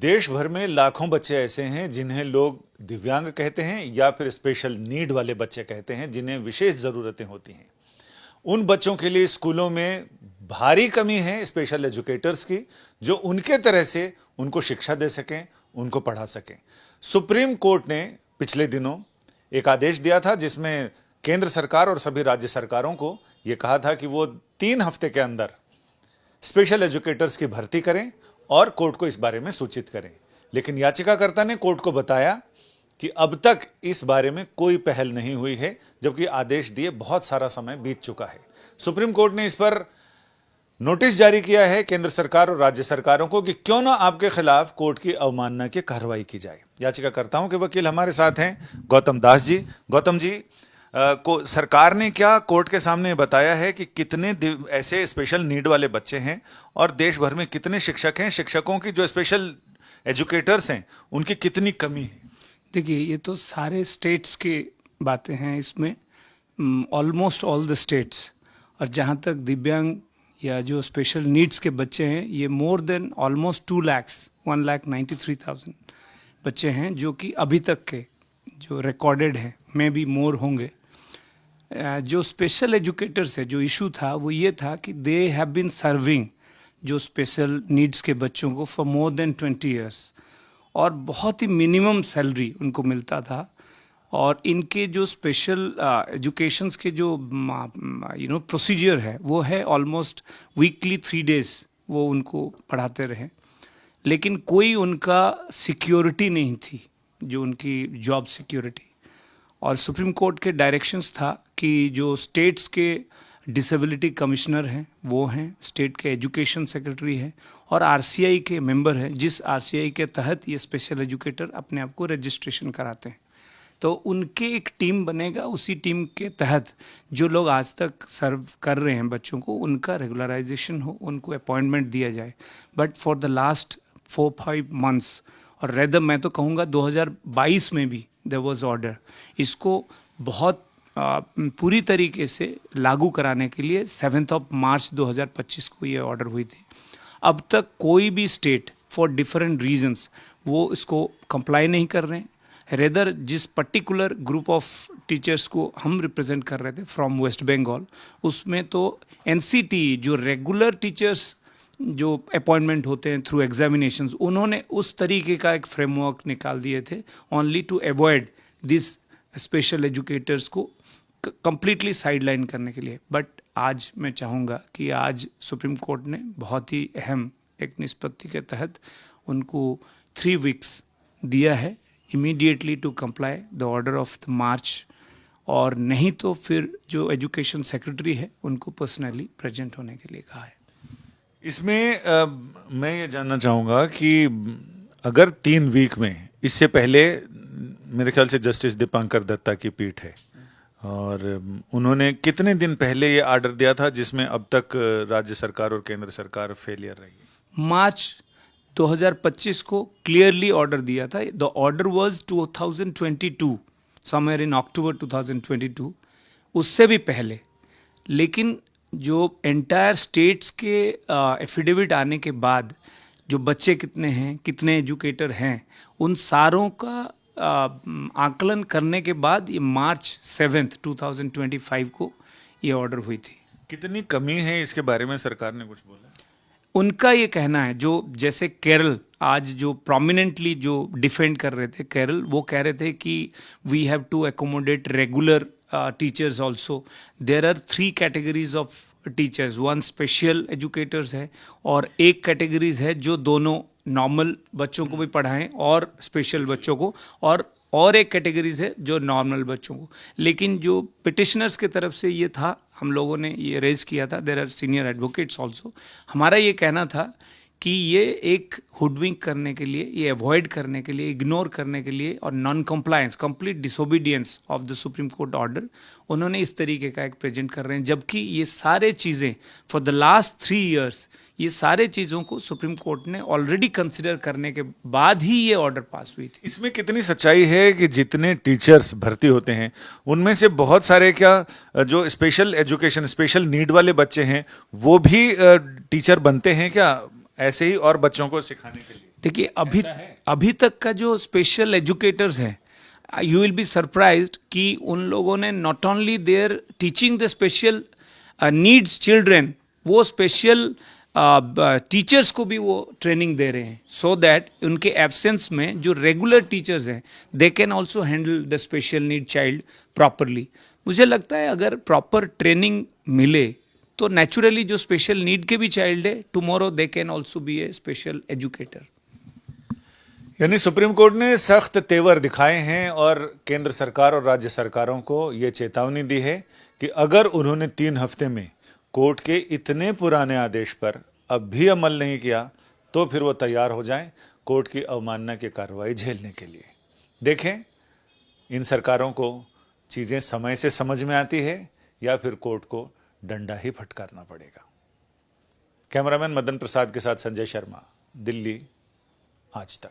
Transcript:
देश भर में लाखों बच्चे ऐसे हैं जिन्हें लोग दिव्यांग कहते हैं या फिर स्पेशल नीड वाले बच्चे कहते हैं, जिन्हें विशेष ज़रूरतें होती हैं। उन बच्चों के लिए स्कूलों में भारी कमी है स्पेशल एजुकेटर्स की, जो उनके तरह से उनको शिक्षा दे सकें, उनको पढ़ा सकें। सुप्रीम कोर्ट ने पिछले दिनों एक आदेश दिया था जिसमें केंद्र सरकार और सभी राज्य सरकारों को यह कहा था कि वो 3 हफ्ते के अंदर स्पेशल एजुकेटर्स की भर्ती करें और कोर्ट को इस बारे में सूचित करें। लेकिन याचिकाकर्ता ने कोर्ट को बताया कि अब तक इस बारे में कोई पहल नहीं हुई है, जबकि आदेश दिए बहुत सारा समय बीत चुका है। सुप्रीम कोर्ट ने इस पर नोटिस जारी किया है केंद्र सरकार और राज्य सरकारों को कि क्यों ना आपके खिलाफ कोर्ट की अवमानना की कार्रवाई की जाए। याचिकाकर्ताओं के वकील हमारे साथ हैं गौतम दास जी। गौतम जी, को सरकार ने क्या कोर्ट के सामने बताया है कि कितने ऐसे स्पेशल नीड वाले बच्चे हैं और देश भर में कितने शिक्षक हैं, शिक्षकों की जो स्पेशल एजुकेटर्स हैं उनकी कितनी कमी है? देखिए, ये तो सारे स्टेट्स की बातें हैं, इसमें ऑलमोस्ट ऑल द स्टेट्स। और जहाँ तक दिव्यांग या जो स्पेशल नीड्स के बच्चे हैं, ये मोर देन ऑलमोस्ट 2,193,000 बच्चे हैं जो कि अभी तक के जो रिकॉर्डेड हैं, में भी मोर होंगे। जो स्पेशल एजुकेटर्स है, जो इशू था वो ये था कि दे हैव बीन सर्विंग जो स्पेशल नीड्स के बच्चों को फॉर मोर देन 20 ईयर्स, और बहुत ही मिनिमम सैलरी उनको मिलता था। और इनके जो स्पेशल एजुकेशंस के जो प्रोसीजर है वो है ऑलमोस्ट वीकली 3 days वो उनको पढ़ाते रहे, लेकिन कोई उनका सिक्योरिटी नहीं थी, जो उनकी जॉब सिक्योरिटी। और सुप्रीम कोर्ट के डायरेक्शंस था कि जो स्टेट्स के डिसेबिलिटी कमिश्नर हैं वो हैं, स्टेट के एजुकेशन सेक्रेटरी हैं, और आरसीआई के मेंबर हैं, जिस आरसीआई के तहत ये स्पेशल एजुकेटर अपने आप को रजिस्ट्रेशन कराते हैं। तो उनके एक टीम बनेगा, उसी टीम के तहत जो लोग आज तक सर्व कर रहे हैं बच्चों को, उनका रेगुलराइजेशन हो, उनको अपॉइंटमेंट दिया जाए। But for the last 4-5 months, और रेदर मैं तो कहूँगा 2022 में भी देयर वाज ऑर्डर, इसको बहुत पूरी तरीके से लागू कराने के लिए 7 मार्च 2025 को ये ऑर्डर हुई थी। अब तक कोई भी स्टेट फॉर डिफरेंट रीजंस वो इसको कंप्लाई नहीं कर रहे हैं। रेदर जिस पर्टिकुलर ग्रुप ऑफ टीचर्स को हम रिप्रेजेंट कर रहे थे फ्रॉम वेस्ट बंगाल, उसमें तो एनसीटी जो रेगुलर टीचर्स जो अपॉइंटमेंट होते हैं थ्रू एग्जामिनेशंस, उन्होंने उस तरीके का एक फ्रेमवर्क निकाल दिए थे only to avoid this special educators को कंप्लीटली साइडलाइन करने के लिए। बट आज मैं चाहूँगा कि आज सुप्रीम कोर्ट ने बहुत ही अहम एक निष्पत्ति के तहत उनको 3 weeks दिया है immediately to comply the order of the March, और नहीं तो फिर जो एजुकेशन सेक्रेटरी है उनको पर्सनली प्रेजेंट होने के लिए कहा है। इसमें मैं ये जानना चाहूँगा कि अगर 3 week में, इससे पहले मेरे ख्याल से जस्टिस दीपांकर दत्ता की पीठ है, और उन्होंने कितने दिन पहले ये ऑर्डर दिया था जिसमें अब तक राज्य सरकार और केंद्र सरकार फेलियर रही है? मार्च 2025 को क्लियरली ऑर्डर दिया था। The order was 2022, somewhere in October 2022, उससे भी पहले। लेकिन जो एंटायर स्टेट्स के एफिडेविट आने के बाद जो बच्चे कितने हैं, कितने एजुकेटर हैं, उन सारों का आकलन करने के बाद ये मार्च 7, 2025 को ये ऑर्डर हुई थी। कितनी कमी है इसके बारे में सरकार ने कुछ बोला? उनका ये कहना है, जो जैसे केरल आज जो प्रोमिनेंटली जो डिफेंड कर रहे थे केरल, वो कह रहे थे कि we have to accommodate regular teachers also. There are 3 categories of teachers, 1 special educators है और एक कैटेगरीज है जो दोनों नॉर्मल बच्चों को भी पढ़ाएं और स्पेशल बच्चों को, और एक कैटेगरीज है जो नॉर्मल बच्चों को। लेकिन जो पिटिशनर्स की तरफ से ये था, हम लोगों ने ये रेज किया था, there are senior advocates also, हमारा ये कहना था कि ये एक हुडविंक करने के लिए, ये अवॉइड करने के लिए, इग्नोर करने के लिए, और non compliance, complete disobedience of the supreme court order, उन्होंने इस तरीके का एक प्रेजेंट कर रहे हैं। जबकि ये सारे चीज़ें फॉर द लास्ट 3 years, ये सारे चीज़ों को सुप्रीम कोर्ट ने ऑलरेडी कंसिडर करने के बाद ही ये ऑर्डर पास हुई थी। इसमें कितनी सच्चाई है कि जितने टीचर्स भर्ती होते हैं उनमें से बहुत सारे क्या जो स्पेशल एजुकेशन, स्पेशल नीड वाले बच्चे हैं वो भी टीचर बनते हैं क्या, ऐसे ही और बच्चों को सिखाने के लिए? देखिए अभी तक का जो स्पेशल एजुकेटर्स हैं, यू विल बी सरप्राइज्ड कि उन लोगों ने not only there teaching the special needs children, वो स्पेशल टीचर्स को भी वो ट्रेनिंग दे रहे हैं, सो दैट उनके एब्सेंस में जो रेगुलर टीचर्स हैं they can also handle the special need child properly. मुझे लगता है अगर प्रॉपर ट्रेनिंग मिले तो नेचुरली जो स्पेशल नीड के भी चाइल्ड है, tomorrow they can also be A special educator. यानी सुप्रीम कोर्ट ने सख्त तेवर दिखाए हैं और केंद्र सरकार और राज्य सरकारों को यह चेतावनी दी है कि अगर उन्होंने 3 हफ्ते में कोर्ट के इतने पुराने आदेश पर अब भी अमल नहीं किया तो फिर वो तैयार हो जाएं कोर्ट की अवमानना की कार्रवाई झेलने के लिए। देखें इन सरकारों को चीज़ें समय से समझ में आती है या फिर कोर्ट को डंडा ही फटकारना पड़ेगा। कैमरामैन मदन प्रसाद के साथ संजय शर्मा, दिल्ली, आज तक।